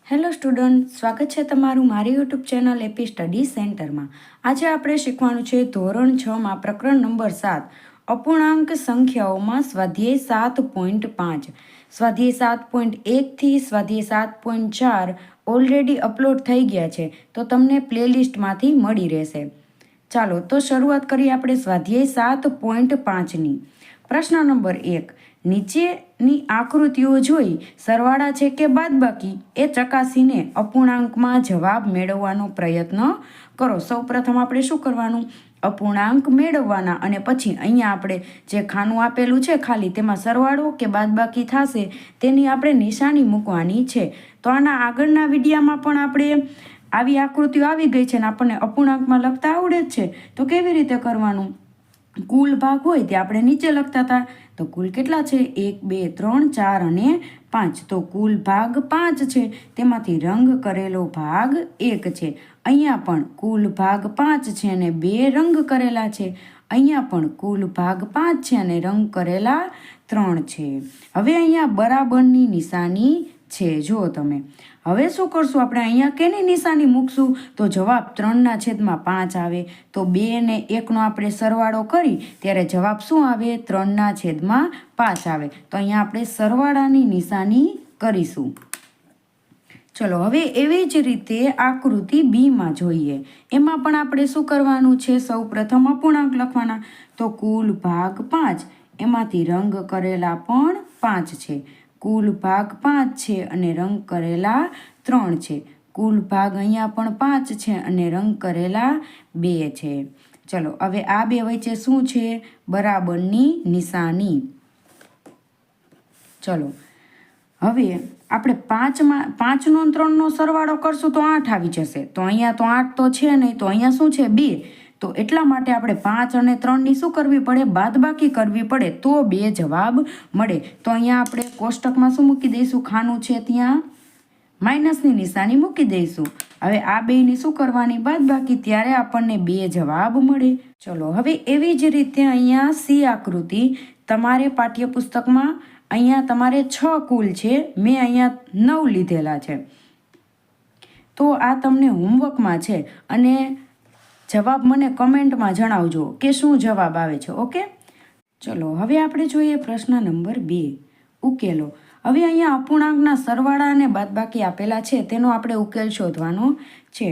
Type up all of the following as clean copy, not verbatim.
Hello student, સ્વાગત છે તમારું મારી યુટ્યુબ ચેનલ એપી સ્ટડી સેન્ટરમાં. આજે આપણે શીખવાનું છે ધોરણ 6માં પ્રકરણ નંબર 7 અપૂર્ણાંક સંખ્યાઓમાં સ્વાધ્યાય 7.5. સ્વાધ્યાય 7.1થી સ્વાધ્યાય 7.4 ઓલરેડી અપલોડ થઈ ગયા છે, તો તમને પ્લેલિસ્ટમાંથી મળી રહેશે. ચાલો તો શરૂઆત કરીએ આપણે સ્વાધ્યાય 7.5ની. પ્રશ્ન નંબર 1. નીચેની આકૃતિઓ જોઈ સરવાળા છે કે બાદબાકી એ ચકાસીને અપૂર્ણાંકમાં જવાબ મેળવવાનો પ્રયત્ન કરો. સૌપ્રથમ આપણે શું કરવાનું? અપૂર્ણાંક મેળવવાના અને પછી અહીંયા આપણે જે ખાનું આપેલું છે ખાલી તેમાં સરવાળો કે બાદબાકી થશે તેની આપણે નિશાની મૂકવાની છે. તો આના આગળના વિડીયામાં પણ આપણે આવી આકૃતિઓ આવી ગઈ છે ને આપણને અપૂર્ણાંકમાં લખતા આવડે જ છે. તો કેવી રીતે કરવાનું? કુલ ભાગ હોય તે આપણે નીચે લખતા હતા. તો કુલ કેટલા છે? 1, 2, 3, 4 અને 5. તો કુલ ભાગ 5 છે, તેમાંથી રંગ કરેલો ભાગ 1 છે. અહીંયા પણ કુલ ભાગ 5 છે અને 2 રંગ કરેલા છે. અહીંયા પણ કુલ ભાગ 5 છે અને રંગ કરેલા 3 છે. હવે અહીંયા બરાબરની નિશાની છે, જુઓ તમે. હવે શું કરશું આપણે? અહીંયા કેની નિશાની મૂકશું? તો જવાબ 3/5 આવે. તો 2 ને 1નો આપણે સરવાળો કરી ત્યારે જવાબ શું આવે? 3/5 આવે. તો અહીંયા આપણે સરવાળાની નિશાની કરીશું. ચલો હવે એવી જ રીતે આકૃતિ બીમાં જોઈએ. એમાં પણ આપણે શું કરવાનું છે? સૌ પ્રથમ અપૂર્ણાંક લખવાના. તો કુલ ભાગ 5, એમાંથી રંગ કરેલા પણ 5 છે. કુલ ભાગ 5 છે અને રંગ કરેલા 3 છે. કુલ ભાગ અહીંયા પણ 5 છે અને રંગ કરેલા 2 છે. ચલો હવે આ બે વચ્ચે શું છે? બરાબરની નિશાની. ચલો હવે આપણે 5નો 3નો સરવાળો કરશું તો 8 આવી જશે. તો અહીંયા તો 8 તો છે નહીં, તો અહીંયા શું છે? 2. તો એટલા માટે આપણે 5 અને 3ની શું કરવી પડે? બાદબાકી કરવી પડે, તો 2 જવાબ મળે. તો અહીંયા આપણે કોષ્ટકમાં શું મૂકી દઈશું? ખાનું છે ત્યાં માઇનસની નિશાની મૂકી દઈશું. હવે આ બેની શું કરવાની? બાદબાકી, ત્યારે આપણને 2 જવાબ મળે. ચલો હવે એવી જ રીતે અહીંયા સી આકૃતિ તમારે પાઠ્યપુસ્તકમાં અહીંયા તમારે 6 કુલ છે, મેં અહીંયા 9 લીધેલા છે. તો આ તમને હોમવર્કમાં છે અને જવાબ મને કમેન્ટમાં જણાવજો કે શું જવાબ આવે છે. ઓકે, ચલો હવે આપણે જોઈએ પ્રશ્ન નંબર 2, ઉકેલો. હવે અહીંયા અપૂર્ણાંકના સરવાળા અને બાદબાકી આપેલા છે, તેનો આપણે ઉકેલ શોધવાનો છે.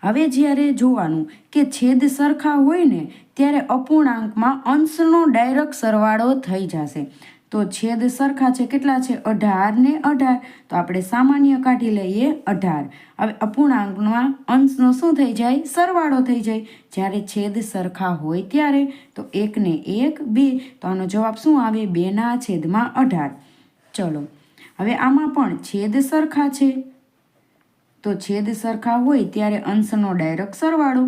હવે જ્યારે જોવાનું કે છેદ સરખા હોય ને ત્યારે અપૂર્ણાંકમાં અંશનો ડાયરેક્ટ સરવાળો થઈ જશે. તો છેદ સરખા છે, કેટલા છે? 18 ને 18. તો આપણે સામાન્ય કાઢી લઈએ 18. હવે અપૂર્ણાંકમાં અંશનો શું થઈ જાય? સરવાળો થઈ જાય. જ્યારે છેદ સરખા હોય ત્યારે તો 1 ને 1 2. તો આનો જવાબ શું આવે? 2/18. ચલો હવે આમાં પણ છેદ સરખા છે, તો છેદ સરખા હોય ત્યારે અંશનો ડાયરેક્ટ સરવાળો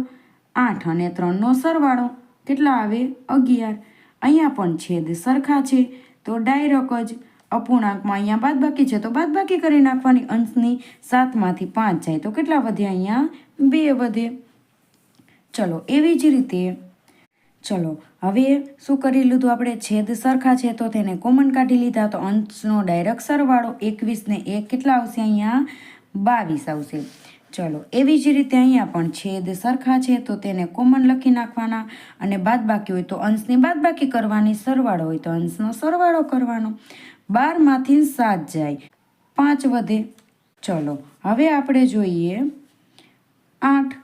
8 અને 3નો સરવાળો કેટલા આવે? 11. અહીંયા પણ છેદ સરખા છે, તો ડાયરેક્ટ જ અપૂર્ણાંકમાં અહીંયા બાદબાકી છે તો બાદબાકી કરી નાખવાની. અંશની 7માંથી 5 જાય તો કેટલા વધે? અહીંયા 2 વધે. ચલો એવી જ રીતે ચલો હવે શું કરી લીધું આપણે? છેદ સરખા છે તો તેને કોમન કાઢી લીધા. તો અંશનો ડાયરેક્ટ સરવાળો 21 ને 1 કેટલા આવશે? અહીંયા 22 આવશે. ચલો એવી જ રીતે અહીંયા પણ છેદ સરખા છે તો તેને કોમન લખી નાખવાના અને બાદબાકી હોય તો અંશની બાદબાકી કરવાની, સરવાળો હોય તો અંશનો સરવાળો કરવાનો. 12માંથી 7 જાય, 5 વધે. ચલો હવે આપણે જોઈએ 8.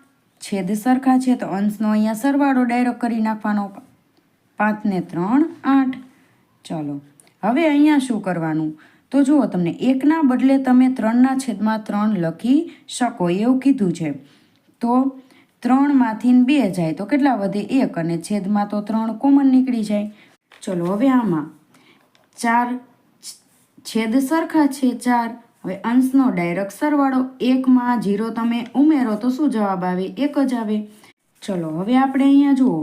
છેદ સરખા છે તો અંશનો અહીંયા સરવાળો ડાયરેક્ટ કરી નાખવાનો. 5 ને 3 8. ચલો હવે અહીંયા શું કરવાનું? તો જુઓ, તમને 1ના બદલે તમે 3/3 લખી શકો એવું કીધું છે. તો 3માંથી 2 જાય તો કેટલા વધે? 1 અને છેદમાં તો 3 કોમન નીકળી જાય. ચલો હવે આમાં 4 છેદ સરખા છે 4. હવે અંશનો ડાયરેક્ટ સરવાળો 1માં 0 તમે ઉમેરો તો શું જવાબ આવે? 1 જ આવે. ચલો હવે આપણે અહીંયા જુઓ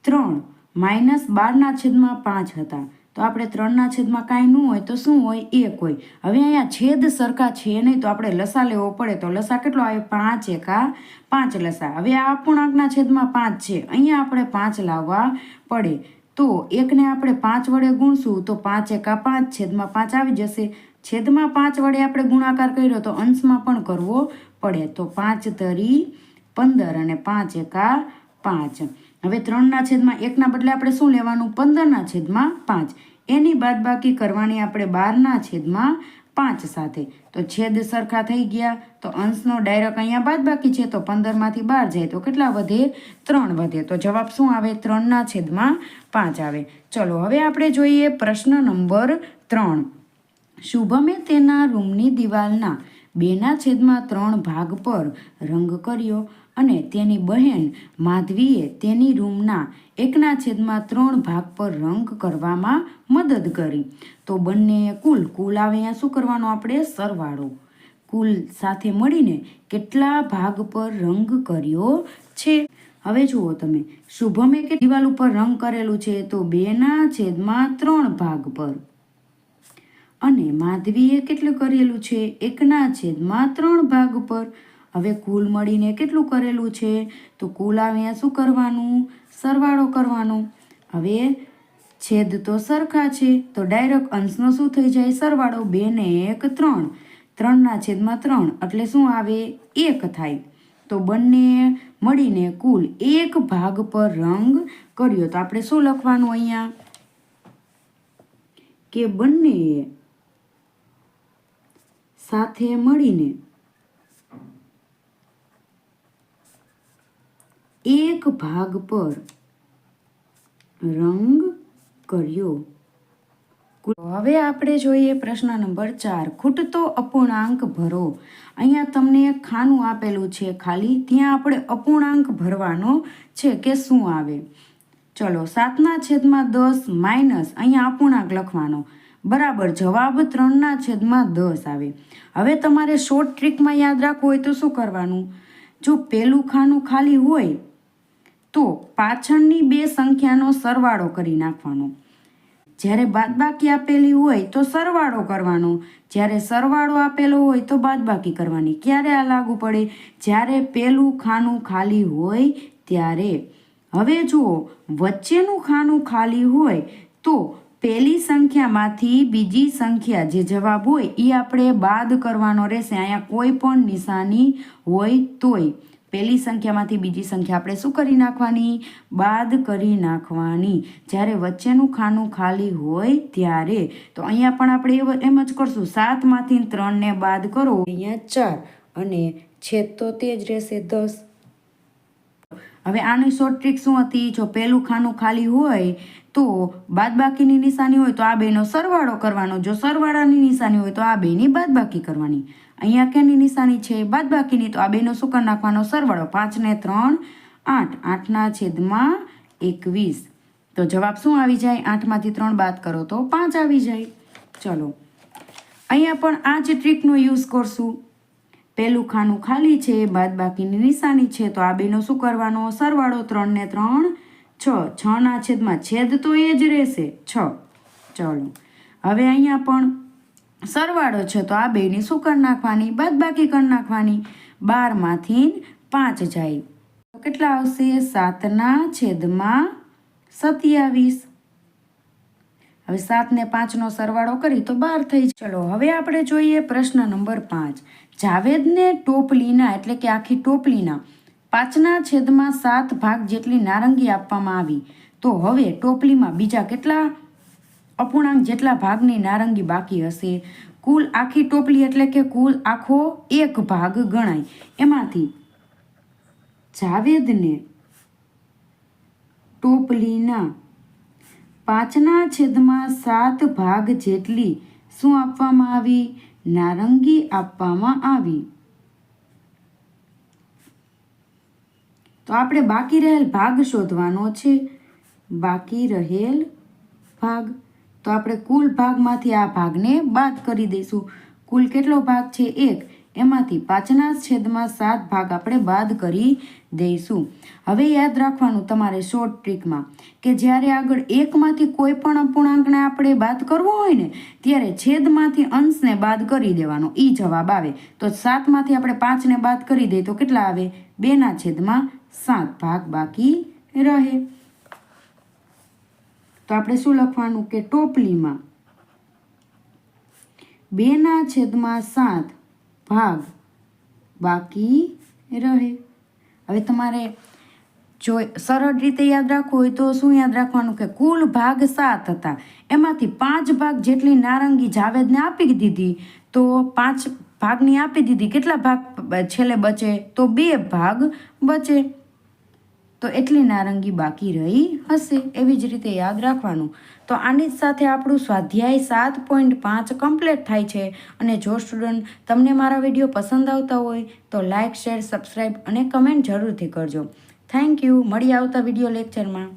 3 -12/5 હતા. તો આપણે 3/5 કાંઈ ન હોય તો શું હોય? 1 હોય. હવે અહીંયા છેદ સરખા છે નહીં તો આપણે લસા લેવો પડે. તો લસા કેટલો આવે? 5 એકા 5 લસા. હવે આ અપૂર્ણાંકના છેદમાં 5 છે, અહીંયા આપણે 5 લાવવા પડે. તો એકને આપણે 5 વડે ગુણશું તો 5 એકા 5, છેદમાં 5 આવી જશે. છેદમાં 5 વડે આપણે ગુણાકાર કર્યો તો અંશમાં પણ કરવો પડે. તો 5 તરી 15 અને 5 એકા 5. હવે 3ના છેદમાં 1ના બદલે આપણે શું લેવાનું? 15ના છેદમાં 5. એની બાદબાકી કરવાની આપણે 12ના છેદમાં 5 સાથે. તો છેદ સરખા થઈ ગયા. તો અંશનો ડાયરેક્ટ અહીંયા બાદબાકી છે તો 15માંથી 12 જાય તો કેટલા વધે? 3 વધે. તો જવાબ શું આવે? 3ના છેદમાં 5 આવે. ચલો હવે આપણે જોઈએ પ્રશ્ન નંબર 3. શુભમે તેના રૂમની દિવાલના 2/3 ભાગ પર રંગ કર્યો અને તેની બહેન માધવીએ તેની રૂમના 1/3 ભાગ પર રંગ કરવામાં મદદ કરી. તો બંને કુલ આવે અહીંયા શું કરવાનો આપણે? સરવાળો. કુલ સાથે મળીને કેટલા ભાગ પર રંગ કર્યો છે? હવે જુઓ તમે, શુભમે કે દિવાલ ઉપર રંગ કરેલું છે તો 2/3 ભાગ પર, અને માધવીએ કેટલું કરેલું છે? 1/3 ભાગ પર. હવે કુલ મળીને કેટલું કરેલું છે? તો કુલ આવે શું કરવાનું? સરવાળો કરવાનો. હવે છેદ તો સરખા છે તો ડાયરેક્ટ અંશનો શું થઈ જાય? સરવાળો. 2 ને 1 3, 3/3 એટલે શું આવે? 1 થાય. તો બંને મળીને કુલ 1 ભાગ પર રંગ કર્યો. તો આપણે શું લખવાનું અહીંયા? કે બંને સાથે મળીને 1 ભાગ પર રંગ કર્યો. હવે આપણે જોઈએ પ્રશ્ન નંબર 4. ખૂટતો અપૂર્ણાંક ભરો. અહીંયા તમને એક ખાનું આપેલું છે ખાલી, ત્યાં આપણે અપૂર્ણાંક ભરવાનો છે કે શું આવે. ચલો 7/10 માઇનસ અહીંયા અપૂર્ણાંક લખવાનો બરાબર જવાબ 3/10 આવે. હવે તમારે શોર્ટ ટ્રીકમાં યાદ રાખવું હોય તો શું કરવાનું? જો પેલું ખાનું ખાલી હોય તો પાછળની 2 સંખ્યાનો સરવાળો કરી નાખવાનો. જ્યારે બાદબાકી આપેલી હોય તો સરવાળો કરવાનો, જ્યારે સરવાળો આપેલો હોય તો બાદબાકી કરવાની. ક્યારે આ લાગુ પડે? જ્યારે પેલું ખાનું ખાલી હોય ત્યારે. હવે જુઓ, વચ્ચેનું ખાનું ખાલી હોય તો પહેલી સંખ્યામાંથી બીજી સંખ્યા જે જવાબ હોય એ આપણે બાદ કરવાનો રહેશે. અહીંયા કોઈ પણ નિશાની હોય તોય પહેલી સંખ્યામાંથી બીજી સંખ્યા આપણે શું કરી નાખવાની? બાદ કરી નાખવાની. જ્યારે વચ્ચેનું ખાનું ખાલી હોય ત્યારે. તો અહીંયા પણ આપણે એમ જ કરશું. 7માંથી 3ને બાદ કરો, અહીંયા 4 અને છેદ તો તે જ રહેશે 10. હવે આની શોર્ટ ટ્રીક શું હતી? જો પહેલું ખાનું ખાલી હોય તો બાદબાકીની નિશાની હોય તો આ બેનો સરવાળો કરવાનો. જો સરવાળાની નિશાની હોય તો આ બેની બાદબાકી કરવાની. અહીંયા કેની નિશાની છે? બાદબાકીની. તો આ બેનો શું કરી નાખવાનો? સરવાળો. 5 ને 3 8, 8/21. તો જવાબ શું આવી જાય? 8માંથી 3 બાદ કરો તો 5 આવી જાય. ચલો અહીંયા પણ આ જ ટ્રીકનો યુઝ કરશું. પહેલું ખાનું ખાલી છે, બાદબાકીની નિશાની છે, તો આ બેનો શું કરવાનો? સરવાળો. 3 ને 3 6, 6/છેદમાં છેદ તો એ જ રહેશે 6. ચલો હવે અહીંયા પણ સરવાળો છે તો આ બેની શું કરી નાખવાની? બાદબાકી કરી નાખવાની. 12માંથી 5 જાય તો કેટલા આવશે? 7/27. હવે 7 ને 5નો સરવાળો કરી તો 12 થઈ જાય. ચલો હવે આપણે જોઈએ પ્રશ્ન નંબર 5. જાવેદને ટોપલીના એટલે કે આખી ટોપલીના 5/7 ભાગ જેટલી નારંગી આપવામાં આવી. તો હવે ટોપલીમાં બીજા કેટલા અપૂર્ણાંક જેટલા ભાગની નારંગી બાકી હશે? કુલ આખી ટોપલી એટલે કે કુલ આખો 1 ભાગ ગણાય. એમાંથી જાવેદને ટોપલીના 5/7 ભાગ જેટલી શું આપવામાં આવી? નારંગી આપવામાં આવી. તો આપણે બાકી રહેલ ભાગ શોધવાનો છે. બાકી રહેલ ભાગ. તો આપણે કુલ ભાગમાંથી આ ભાગને બાદ કરી દઈશું. કુલ કેટલો ભાગ છે? 1. એમાંથી 5/7 ભાગ આપણે બાદ કરી દઈશું. હવે યાદ રાખવાનું તમારે શોર્ટ ટ્રીકમાં કે જ્યારે આગળ 1માંથી કોઈ પણ અપૂર્ણાંકને આપણે બાદ કરવો હોય ને ત્યારે છેદમાંથી અંશને બાદ કરી દેવાનો. એ જવાબ આવે. તો 7માંથી આપણે 5ને બાદ કરી દઈએ તો કેટલા આવે? 2/7 ભાગ બાકી રહે. તો આપણે શું લખવાનું કે ટોપલીમાં 2/7 ભાગ બાકી રહે. હવે તમારે જો સરળ રીતે યાદ રાખવું હોય તો શું યાદ રાખવાનું કે કુલ ભાગ 7 હતા, એમાંથી 5 ભાગ જેટલી નારંગી જાવેદને આપી દીધી, તો 5 ભાગની આપી દીધી, કેટલા ભાગ છેલ્લે બચે? તો 2 ભાગ બચે. તો એટલી નારંગી બાકી રહી હશે. એવી જ રીતે યાદ રાખવાનું. તો આની જ સાથે આપણું સ્વાધ્યાય 7.5 કમ્પ્લીટ થાય છે. અને જો સ્ટુડન્ટ તમને મારા વિડીયો પસંદ આવતા હોય તો લાઇક, શેર, સબસ્ક્રાઈબ અને કમેન્ટ જરૂરથી કરજો. Thank you. મળી આવતા વિડીયો લેક્ચરમાં.